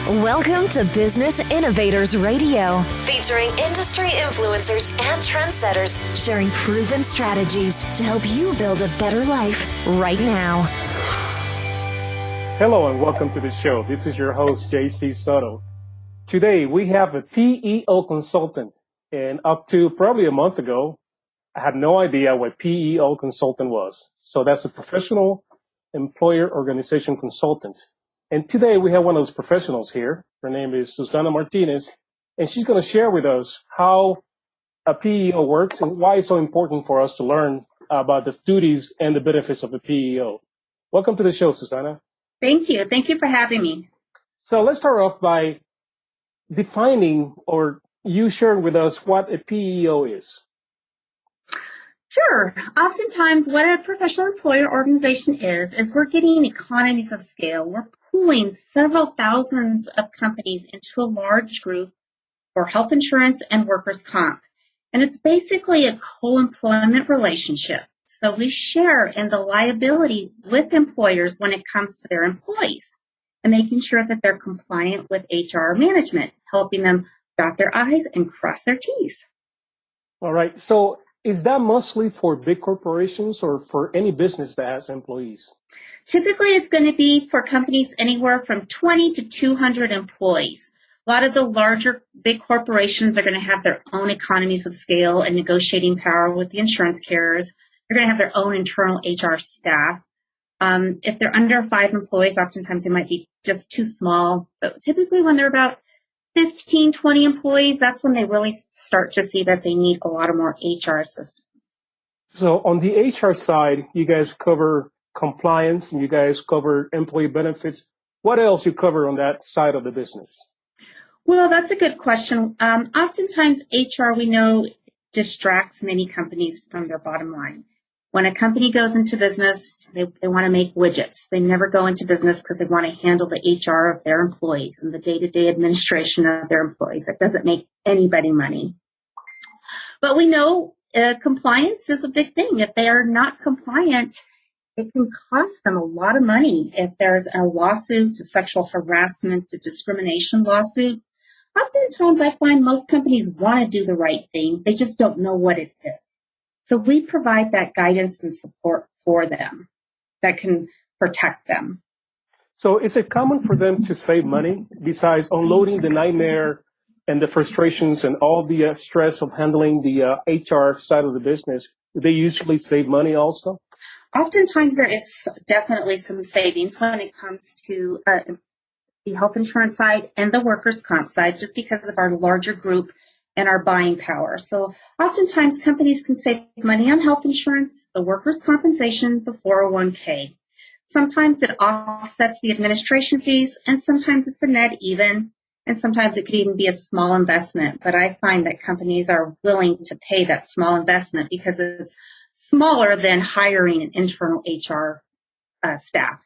Welcome to Business Innovators Radio, featuring industry influencers and trendsetters sharing proven strategies to help you build a better life right now. Hello and welcome to the show. This is your host, JC Soto. Today we have a PEO consultant, and up to probably a month ago, I had no idea what PEO consultant was. So that's a professional employer organization consultant. And today we have one of those professionals here. Her name is Suzanna Martinez, and she's going to share with us how a PEO works and why it's so important for us to learn about the duties and the benefits of a PEO. Welcome to the show, Suzanna. Thank you. Thank you for having me. So let's start off by defining or you sharing with us what a PEO is. Sure. Oftentimes, what a professional employer organization is we're getting economies of scale. We're pooling several thousands of companies into a large group for health insurance and workers' comp. And it's basically a co-employment relationship. So we share in the liability with employers when it comes to their employees and making sure that they're compliant with HR management, helping them dot their I's and cross their T's. All right. So is that mostly for big corporations or for any business that has employees? Typically, it's going to be for companies anywhere from 20 to 200 employees. A lot of the larger, big corporations are going to have their own economies of scale and negotiating power with the insurance carriers. They're going to have their own internal HR staff. If they're under 5 employees, oftentimes they might be just too small. But typically, when they're about 15, 20 employees, that's when they really start to see that they need a lot of more HR assistance. So on the HR side, you guys cover compliance and you guys cover employee benefits. What else you cover on that side of the business? Well, that's a good question. Oftentimes HR, we know, distracts many companies from their bottom line. When a company goes into business, they want to make widgets. They never go into business because they want to handle the HR of their employees and the day-to-day administration of their employees. That doesn't make anybody money. But we know compliance is a big thing. If they are not compliant, it can cost them a lot of money. If there's a lawsuit, a sexual harassment, a discrimination lawsuit, oftentimes I find most companies want to do the right thing. They just don't know what it is. So we provide that guidance and support for them that can protect them. So is it common for them to save money besides unloading the nightmare and the frustrations and all the stress of handling the HR side of the business? Do they usually save money also? Oftentimes there is definitely some savings when it comes to the health insurance side and the workers' comp side, just because of our larger group and our buying power. So oftentimes companies can save money on health insurance, the workers' compensation, the 401k. Sometimes it offsets the administration fees, and sometimes it's a net even, and sometimes it could even be a small investment. But I find that companies are willing to pay that small investment because it's smaller than hiring an internal HR staff.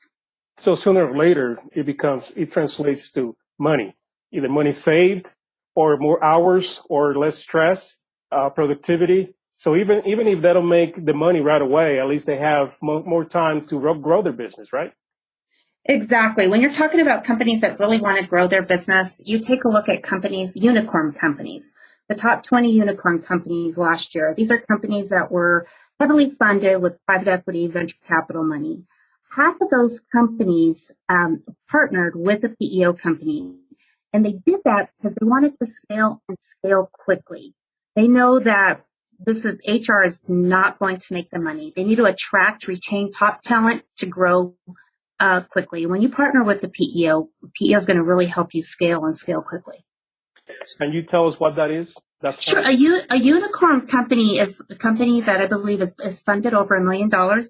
So sooner or later, it translates to money, either money saved or more hours or less stress, productivity. So even if they don't make the money right away, at least they have more time to grow their business, right? Exactly. When you're talking about companies that really want to grow their business, you take a look at companies, unicorn companies, the top 20 unicorn companies last year. These are companies that were heavily funded with private equity, venture capital money. Half of those companies partnered with a PEO company. And they did that because they wanted to scale and scale quickly. They know that HR is not going to make the money. They need to attract, retain top talent to grow quickly. When you partner with the PEO is going to really help you scale and scale quickly. Can you tell us what that is? Sure. A unicorn company is a company that I believe is funded over $1 million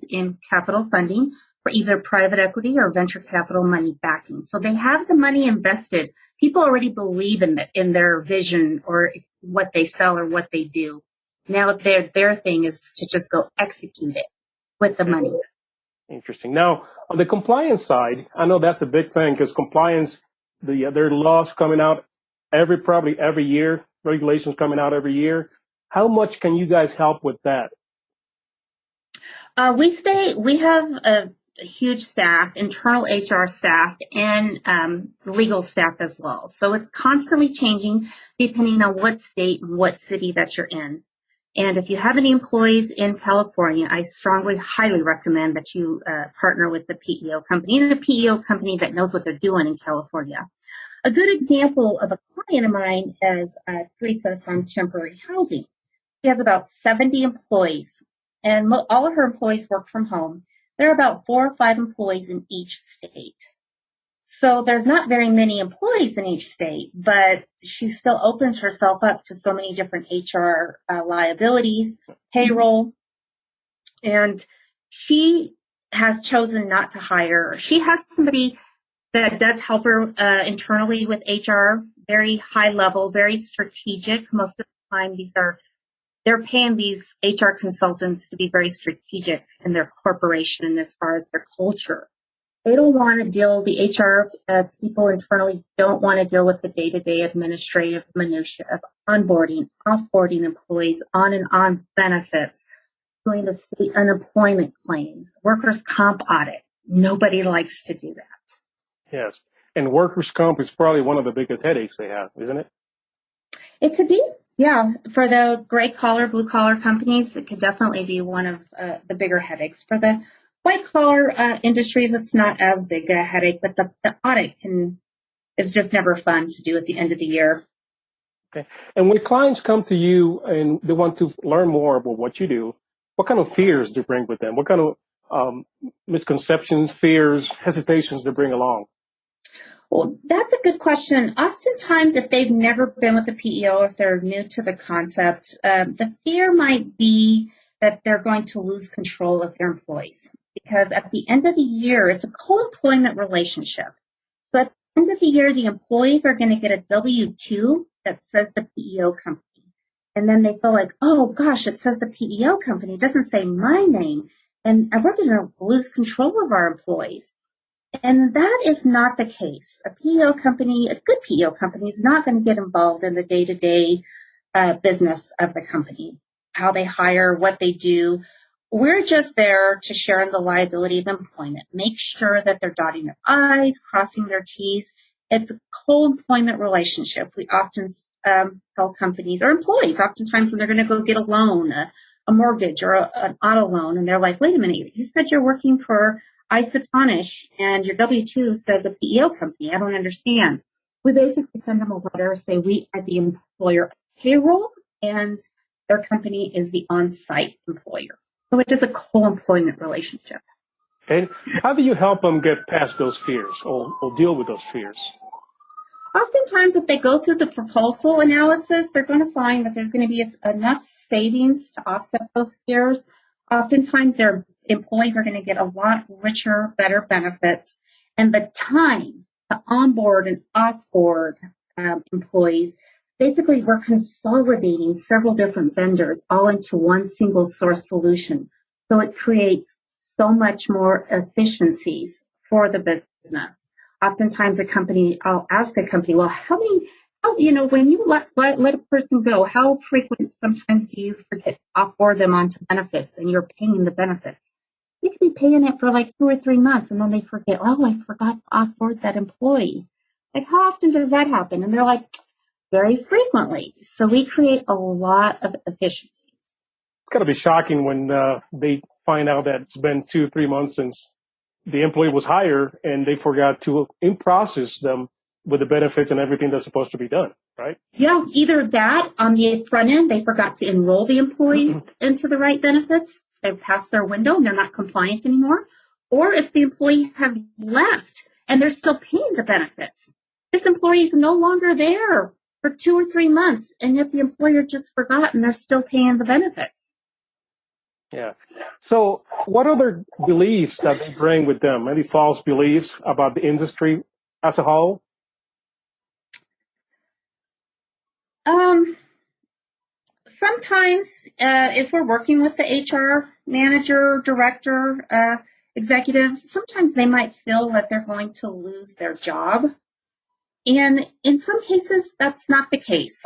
in capital funding for either private equity or venture capital money backing. So they have the money invested. People already believe in their vision or what they sell or what they do. Now their thing is to just go execute it with the money. Interesting. Now, on the compliance side, I know that's a big thing because compliance, there are laws coming out probably every year, regulations coming out every year. How much can you guys help with that? We have a huge staff, internal HR staff, and legal staff as well. So it's constantly changing depending on what state and what city that you're in. And if you have any employees in California, I strongly, highly recommend that you partner with the PEO company, and a PEO company that knows what they're doing in California. A good example of a client of mine is Teresa from Temporary Housing. She has about 70 employees, and all of her employees work from home. There are about 4 or 5 employees in each state. So there's not very many employees in each state, but she still opens herself up to so many different HR liabilities, payroll, and she has chosen not to hire. She has somebody that does help her internally with HR, very high level, very strategic. Most of the time, they're paying these HR consultants to be very strategic in their corporation and as far as their culture. They don't want to deal, the HR people internally don't want to deal with the day-to-day administrative minutia of onboarding, offboarding employees, on and on benefits, doing the state unemployment claims, workers' comp audit. Nobody likes to do that. Yes. And workers' comp is probably one of the biggest headaches they have, isn't it? It could be, yeah. For the gray collar, blue collar companies, it could definitely be one of the bigger headaches. For the white collar industries, it's not as big a headache, but the audit is just never fun to do at the end of the year. Okay. And when clients come to you and they want to learn more about what you do, what kind of fears do you bring with them? What kind of misconceptions, fears, hesitations do you bring along? Well, that's a good question. Oftentimes, if they've never been with the PEO, if they're new to the concept, the fear might be that they're going to lose control of their employees. Because at the end of the year, it's a co-employment relationship. So at the end of the year, the employees are going to get a W-2 that says the PEO company. And then they feel like, oh, gosh, it says the PEO company. It doesn't say my name. And we're going to lose control of our employees. And that is not the case. A PEO company, a good PEO company, is not going to get involved in the day-to-day business of the company, how they hire, what they do. We're just there to share in the liability of employment, make sure that they're dotting their I's, crossing their T's. It's a co-employment relationship. We often tell companies or employees, oftentimes when they're going to go get a loan, a mortgage or an auto loan, and they're like, wait a minute, you said you're working for Isotonish and your W-2 says a PEO company. I don't understand. We basically send them a letter, say we are the employer payroll and their company is the on-site employer. So it is a co-employment relationship. And how do you help them get past those fears or deal with those fears? Oftentimes, if they go through the proposal analysis, they're going to find that there's going to be enough savings to offset those fears. Oftentimes, their employees are going to get a lot richer, better benefits. And the time to onboard and offboard employees, basically, we're consolidating several different vendors all into one single source solution. So it creates so much more efficiencies for the business. Oftentimes I'll ask a company, well, when you let a person go, how frequent sometimes do you forget offboard them onto benefits and you're paying the benefits? You could be paying it for like 2 or 3 months and then they forget, oh, I forgot to offboard that employee. Like, how often does that happen? And they're like, very frequently. So we create a lot of efficiencies. It's got to be shocking when they find out that it's been 2 or 3 months since the employee was hired and they forgot to in-process them with the benefits and everything that's supposed to be done, right? Yeah, either that on the front end, they forgot to enroll the employee into the right benefits. They've passed their window and they're not compliant anymore. Or if the employee has left and they're still paying the benefits. This employee is no longer there for 2 or 3 months, and yet the employer just forgot and they're still paying the benefits. Yeah. So what other beliefs that they bring with them? Maybe false beliefs about the industry as a whole? Sometimes if we're working with the HR manager, director, executives, sometimes they might feel that they're going to lose their job. And in some cases, that's not the case.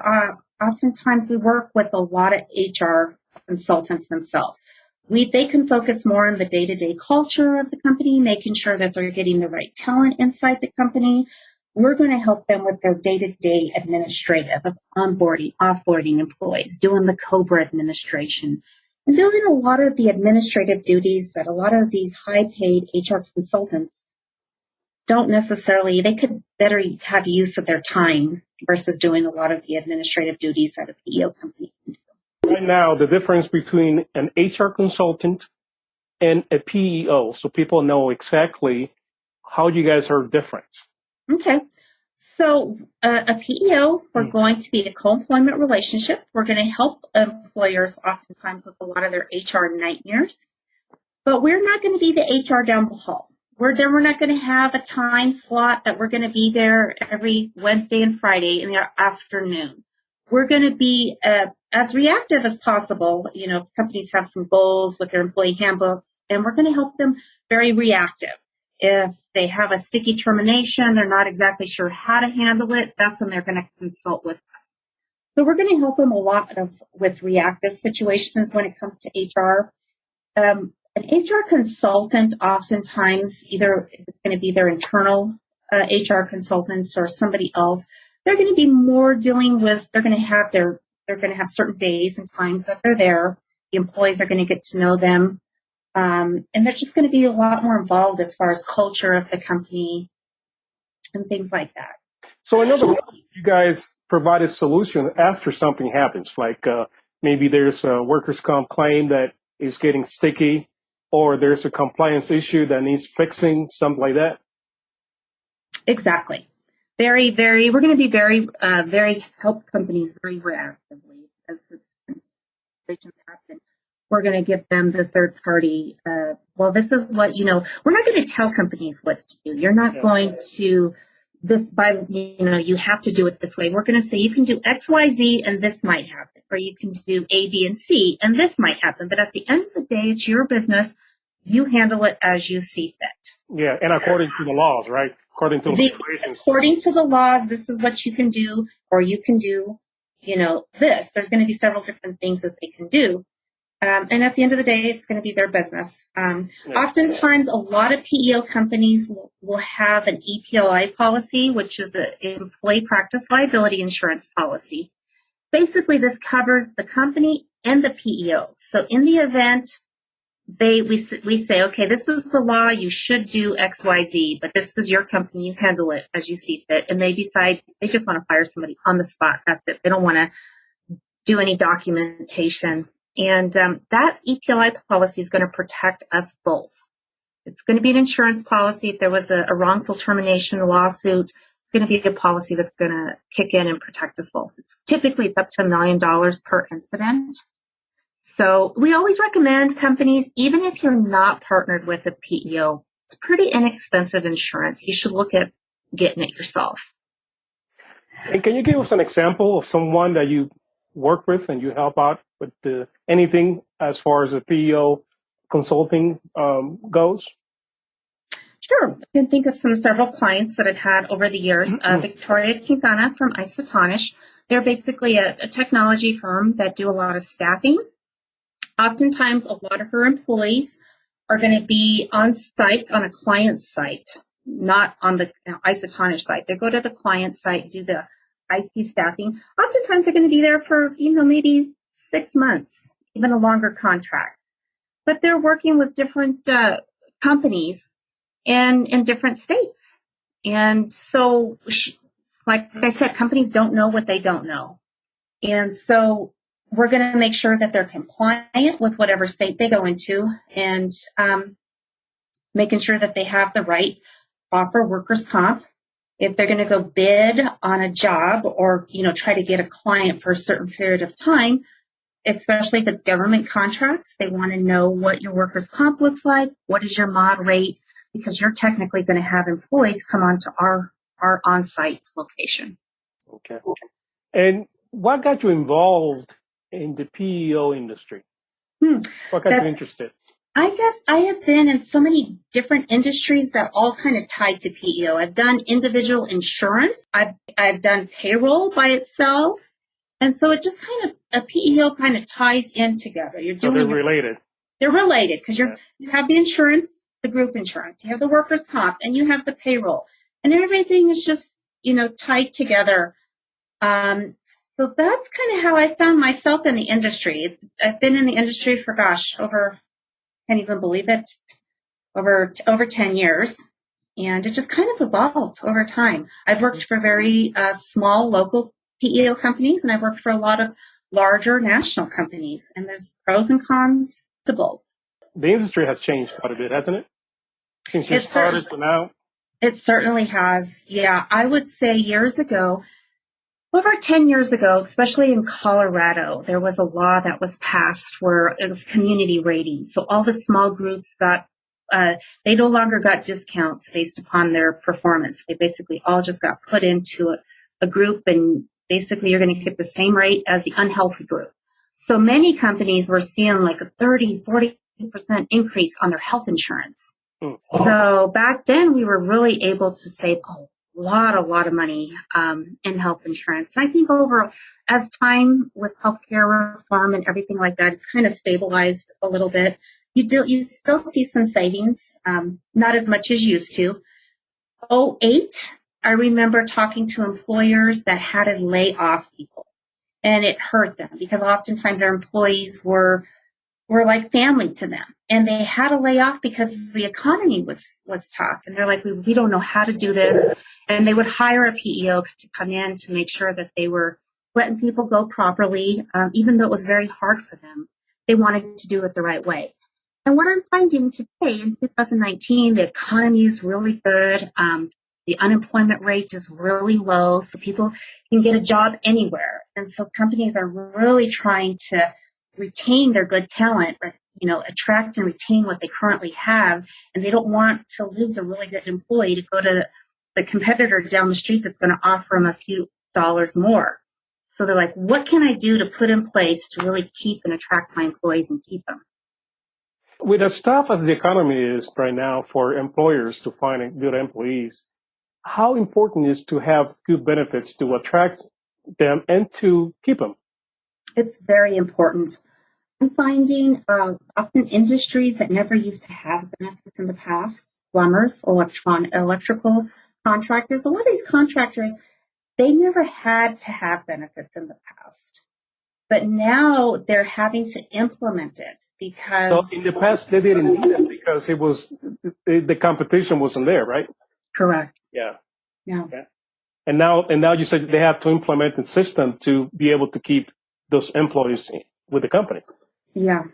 Oftentimes we work with a lot of HR consultants themselves. They can focus more on the day-to-day culture of the company, making sure that they're getting the right talent inside the company. We're going to help them with their day-to-day administrative of onboarding, offboarding employees, doing the COBRA administration, and doing a lot of the administrative duties that a lot of these high-paid HR consultants don't necessarily. They could better have use of their time versus doing a lot of the administrative duties that a PEO company can do. Right now, the difference between an HR consultant and a PEO, so people know exactly how you guys are different. Okay. So a PEO, we're going to be a co-employment relationship. We're going to help employers oftentimes with a lot of their HR nightmares, but we're not going to be the HR down the hall. We're not going to have a time slot that we're going to be there every Wednesday and Friday in the afternoon. We're going to be as reactive as possible. You know, companies have some goals with their employee handbooks, and we're going to help them very reactive. If they have a sticky termination, they're not exactly sure how to handle it, that's when they're going to consult with us. So we're going to help them a lot with reactive situations when it comes to HR. An HR consultant, oftentimes, either it's going to be their internal HR consultant or somebody else. They're going to be more dealing with. They're going to have certain days and times that they're there. The employees are going to get to know them, and they're just going to be a lot more involved as far as culture of the company and things like that. So I know that you guys provide a solution after something happens, like maybe there's a workers' comp claim that is getting sticky, or there's a compliance issue that needs fixing, something like that? Exactly. We're going to be very help companies very reactively as the situations happen. We're going to give them the third party, this is what, we're not going to tell companies what to do. You're not going to you have to do it this way. We're going to say you can do X, Y, Z, and this might happen, or you can do A, B, and C, and this might happen. But at the end of the day, it's your business. You handle it as you see fit. Yeah, and according to the laws, right? According to the regulations. According to the laws, this is what you can do, or you can do, this. There's going to be several different things that they can do. And at the end of the day, it's going to be their business. Oftentimes, a lot of PEO companies will have an EPLI policy, which is an employee practice liability insurance policy. Basically, this covers the company and the PEO. So in the event we say, okay, this is the law, you should do X, Y, Z, but this is your company, you handle it as you see fit. And they decide they just want to fire somebody on the spot. That's it. They don't want to do any documentation. And that EPLI policy is going to protect us both. It's going to be an insurance policy. If there was a wrongful termination lawsuit, it's going to be a policy that's going to kick in and protect us both. Typically, it's up to $1 million per incident. So we always recommend companies, even if you're not partnered with a PEO, it's pretty inexpensive insurance. You should look at getting it yourself. And can you give us an example of someone that you work with and you help out with anything as far as the PEO consulting goes? Sure. I can think of several clients that I've had over the years. Victoria Quintana from Isotonish. They're basically a technology firm that do a lot of staffing. Oftentimes, a lot of her employees are going to be on site, on a client site, not on the Isotonish site. They go to the client site, do the IT staffing. Oftentimes, they're going to be there for, maybe 6 months, even a longer contract. But they're working with different companies in different states. And so, like I said, companies don't know what they don't know. And so we're going to make sure that they're compliant with whatever state they go into and making sure that they have the right proper workers' comp. If they're going to go bid on a job or, try to get a client for a certain period of time, especially if it's government contracts, they want to know what your workers' comp looks like, what is your mod rate, because you're technically going to have employees come onto our on-site location. Okay. And what got you involved in the PEO industry? What got you interested? I guess I have been in so many different industries that all kind of tied to PEO. I've done individual insurance. I've done payroll by itself. And so it just a PEO kind of ties in together. So they're related. They're related because you have the insurance, the group insurance, you have the workers' comp, and you have the payroll, and everything is just, tied together. So that's kind of how I found myself in the industry. I've been in the industry for, over, can't even believe it, over 10 years. And it just kind of evolved over time. I've worked for very small local PEO companies, and I've worked for a lot of larger national companies. And there's pros and cons to both. The industry has changed quite a bit, hasn't it? Since you started to now? It certainly has. Yeah, I would say over 10 years ago, especially in Colorado, there was a law that was passed where it was community rating. So all the small groups they no longer got discounts based upon their performance. They basically all just got put into a group, and basically you're going to get the same rate as the unhealthy group. So many companies were seeing like a 30-40% increase on their health insurance. So back then we were really able to save a lot of money in health insurance. And I think as time with healthcare reform and everything like that, it's kind of stabilized a little bit. You still see some savings, not as much as used to. 2008, I remember talking to employers that had to lay off people, and it hurt them because oftentimes their employees were like family to them, and they had to lay off because the economy was tough, and they're like, we don't know how to do this, and they would hire a PEO to come in to make sure that they were letting people go properly, even though it was very hard for them. They wanted to do it the right way. And what I'm finding today in 2019, the economy is really good. The unemployment rate is really low, so people can get a job anywhere. And so companies are really trying to retain their good talent, attract and retain what they currently have. And they don't want to lose a really good employee to go to the competitor down the street that's going to offer them a few dollars more. So they're like, what can I do to put in place to really keep and attract my employees and keep them? With as tough as the economy is right now for employers to find good employees, how important is to have good benefits to attract them and to keep them? It's very important. I'm finding often industries that never used to have benefits in the past, plumbers, electrical contractors, a lot of these contractors, they never had to have benefits in the past. But now they're having to implement it because... So in the past, they didn't need it because the competition wasn't there, right? Correct. Yeah. Yeah. And now you said they have to implement the system to be able to keep those employees with the company. Yeah,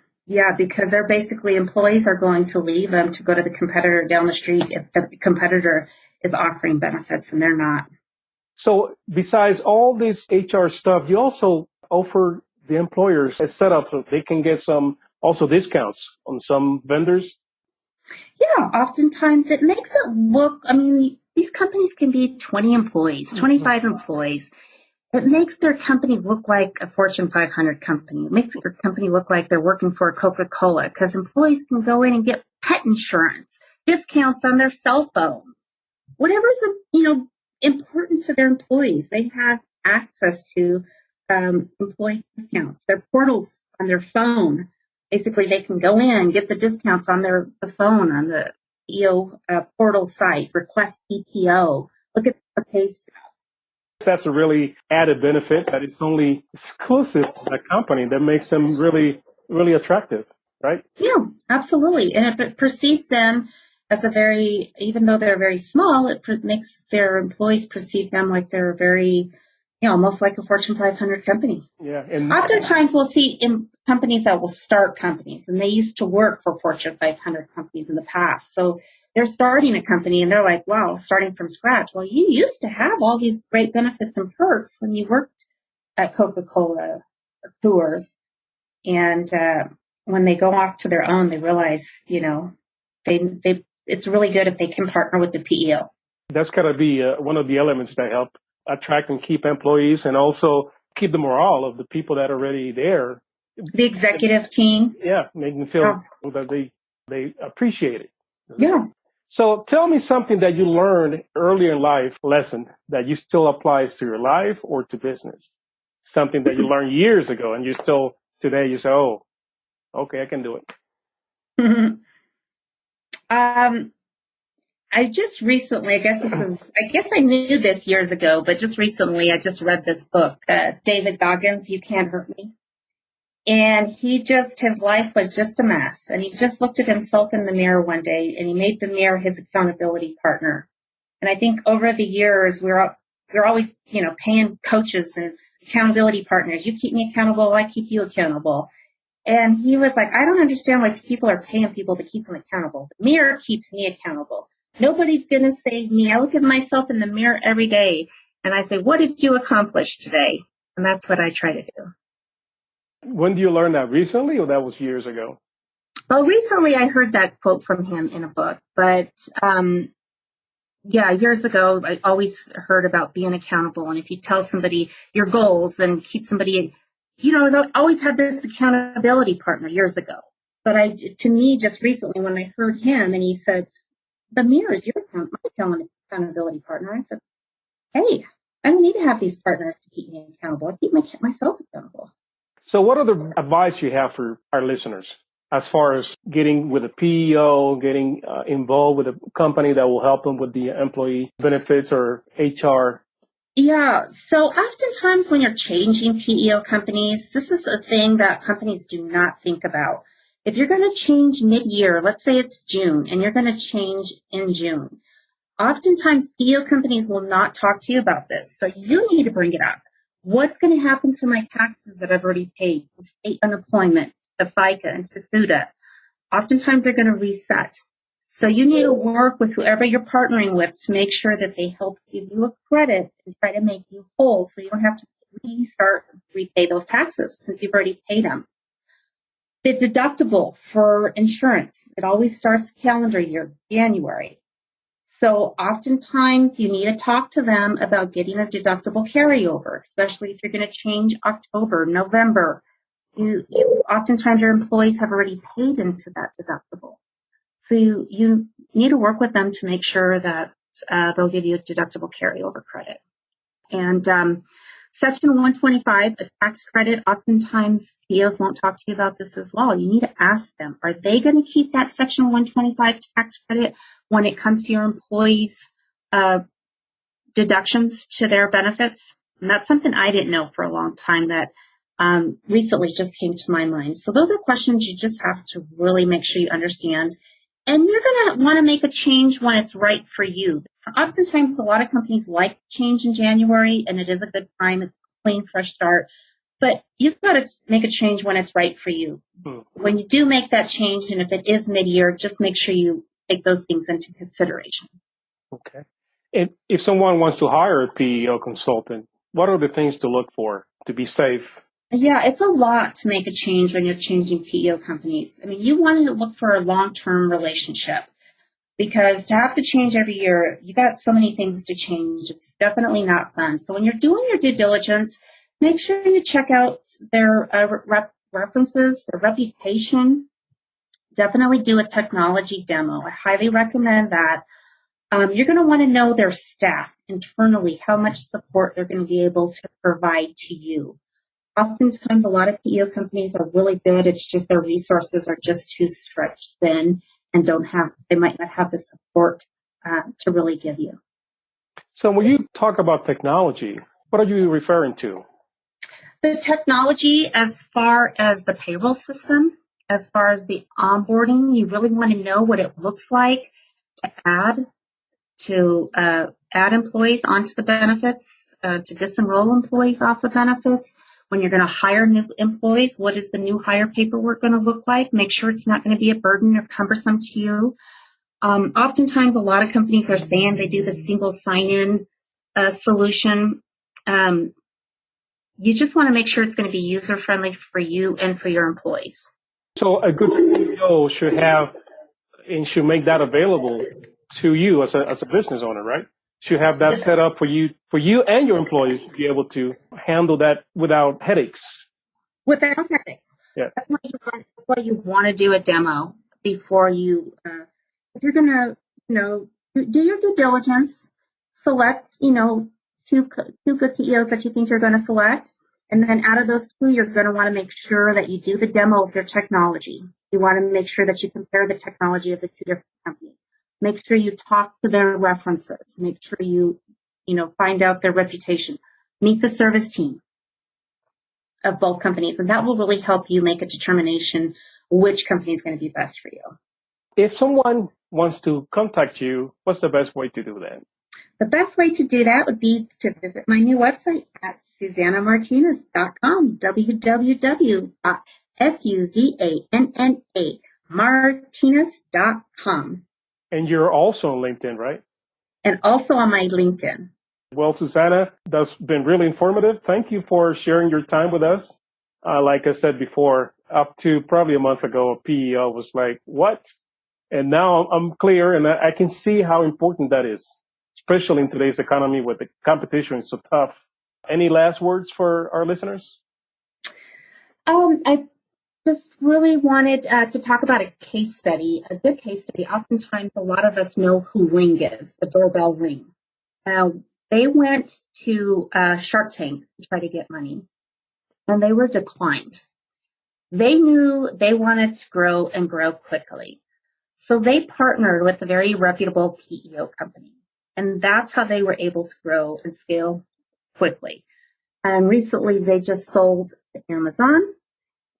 because they're basically employees are going to leave them to go to the competitor down the street if the competitor is offering benefits and they're not. So besides all this HR stuff, you also offer the employers a setup so they can get some also discounts on some vendors? Yeah, oftentimes it makes it look, these companies can be 20 employees, 25 employees. It makes their company look like a Fortune 500 company. It makes their company look like they're working for Coca-Cola because employees can go in and get pet insurance, discounts on their cell phones, whatever's, important to their employees. They have access to employee discounts, their portals on their phone. Basically, they can go in, get the discounts on the phone, on the PEO portal site, request PPO, look at the pay stub. That's a really added benefit that it's only exclusive to that company that makes them really, really attractive, right? Yeah, absolutely. And if it perceives them as even though they're very small, it makes their employees perceive them like they're very, almost like a Fortune 500 company. Yeah. And oftentimes we'll see in companies that will start companies, and they used to work for Fortune 500 companies in the past. So they're starting a company and they're like, wow, starting from scratch. Well, you used to have all these great benefits and perks when you worked at Coca-Cola or Coors. And when they go off to their own, they realize, it's really good if they can partner with the PEO. That's got to be one of the elements that help attract and keep employees and also keep the morale of the people that are already there. The executive team. Yeah, make them feel that they appreciate it. Yeah. So tell me something that you learned earlier in life, lesson that you still applies to your life or to business. Something that you learned years ago and you still, today you say, oh, okay, I can do it. I just recently, I guess I knew this years ago, but just recently I just read this book, David Goggins, You Can't Hurt Me. And his life was just a mess. And he just looked at himself in the mirror one day and he made the mirror his accountability partner. And I think over the years, we're always, paying coaches and accountability partners. You keep me accountable, I keep you accountable. And he was like, I don't understand why people are paying people to keep them accountable. The mirror keeps me accountable. Nobody's going to save me. I look at myself in the mirror every day and I say, what did you accomplish today? And that's what I try to do. When do you learn that? Recently, or that was years ago? Well, recently I heard that quote from him in a book, but years ago I always heard about being accountable. And if you tell somebody your goals and keep somebody, I always had this accountability partner years ago. But to me, just recently when I heard him and he said, the mirror is my accountability partner, I said, hey, I don't need to have these partners to keep me accountable. I keep myself accountable. So what other advice you have for our listeners as far as getting with a PEO, getting involved with a company that will help them with the employee benefits or HR? Yeah, so oftentimes when you're changing PEO companies, this is a thing that companies do not think about. If you're going to change mid-year, let's say it's June, and you're going to change in June, oftentimes PEO companies will not talk to you about this. So you need to bring it up. What's going to happen to my taxes that I've already paid, the state unemployment, the FICA, and SUFUDA? Oftentimes they're going to reset. So you need to work with whoever you're partnering with to make sure that they help give you a credit and try to make you whole so you don't have to repay those taxes since you've already paid them. The deductible for insurance, it always starts calendar year, January. So oftentimes you need to talk to them about getting a deductible carryover, especially if you're going to change October, November. Oftentimes your employees have already paid into that deductible. So you need to work with them to make sure that they'll give you a deductible carryover credit. And Section 125, a tax credit, oftentimes PEOs won't talk to you about this as well. You need to ask them, are they going to keep that Section 125 tax credit when it comes to your employees' deductions to their benefits? And that's something I didn't know for a long time that recently just came to my mind. So those are questions you just have to really make sure you understand. And you're going to want to make a change when it's right for you. Oftentimes, a lot of companies like change in January, and it is a good time, it's a clean, fresh start. But you've got to make a change when it's right for you. When you do make that change, and if it is mid-year, just make sure you take those things into consideration. Okay. And if someone wants to hire a PEO consultant, what are the things to look for to be safe? Yeah, it's a lot to make a change when you're changing PEO companies. I mean, you want to look for a long-term relationship because to have to change every year, you got so many things to change. It's definitely not fun. So when you're doing your due diligence, make sure you check out their references, their reputation. Definitely do a technology demo. I highly recommend that. You're going to want to know their staff internally, how much support they're going to be able to provide to you. Oftentimes, a lot of PEO companies are really good. It's just their resources are just too stretched thin and they might not have the support to really give you. So when you talk about technology, what are you referring to? The technology as far as the payroll system, as far as the onboarding, you really want to know what it looks like to add employees onto the benefits, to disenroll employees off the benefits. When you're going to hire new employees, what is the new hire paperwork going to look like? Make sure it's not going to be a burden or cumbersome to you. Oftentimes, a lot of companies are saying they do the single sign-in solution. You just want to make sure it's going to be user-friendly for you and for your employees. So a good PEO should have and should make that available to you as a business owner, right? Should have that set up for you and your employees to be able to handle that without headaches. Without headaches. Yeah. That's why you want to do a demo before you, if you're going to, do your due diligence, select, two good PEOs that you think you're going to select. And then out of those two, you're going to want to make sure that you do the demo of your technology. You want to make sure that you compare the technology of the two different companies. Make sure you talk to their references. Make sure you find out their reputation. Meet the service team of both companies, and that will really help you make a determination which company is going to be best for you. If someone wants to contact you, what's the best way to do that? The best way to do that would be to visit my new website at SuzannaMartinez.com, www.SuzannaMartinez.com. And you're also on LinkedIn, right? And also on my LinkedIn. Well, Suzanna, that's been really informative. Thank you for sharing your time with us. Like I said before, up to probably a month ago, a PEO was like, what? And now I'm clear, and I can see how important that is, especially in today's economy where the competition is so tough. Any last words for our listeners? I just really wanted to talk about a case study, a good case study. Oftentimes, a lot of us know who Ring is, the doorbell Ring. They went to Shark Tank to try to get money, and they were declined. They knew they wanted to grow and grow quickly. So they partnered with a very reputable PEO company, and that's how they were able to grow and scale quickly. And recently, they just sold to Amazon,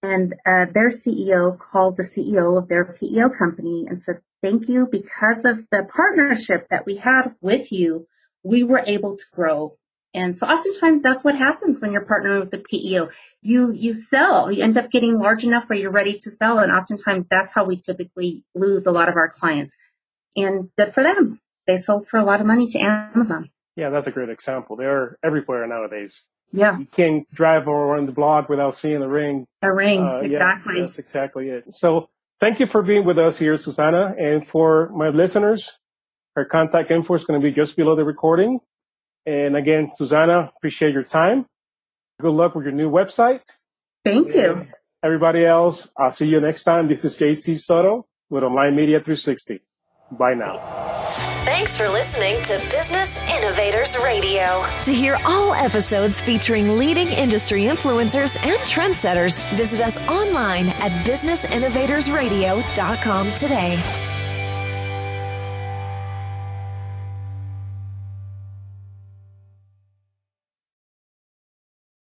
and their CEO called the CEO of their PEO company and said, thank you. Because of the partnership that we had with you, we were able to grow. And so oftentimes that's what happens when you're partnering with the PEO. You sell, you end up getting large enough where you're ready to sell. And oftentimes that's how we typically lose a lot of our clients. And good for them. They sold for a lot of money to Amazon. Yeah, that's a great example. They're everywhere nowadays. Yeah. You can't drive around the block without seeing a Ring. A Ring, exactly. Yeah, that's exactly it. So thank you for being with us here, Suzanna. And for my listeners, her contact info is going to be just below the recording. And again, Suzanna, appreciate your time. Good luck with your new website. Thank you. Everybody else, I'll see you next time. This is JC Soto with Online Media 360. Bye now. Thanks for listening to Business Innovators Radio. To hear all episodes featuring leading industry influencers and trendsetters, visit us online at businessinnovatorsradio.com today.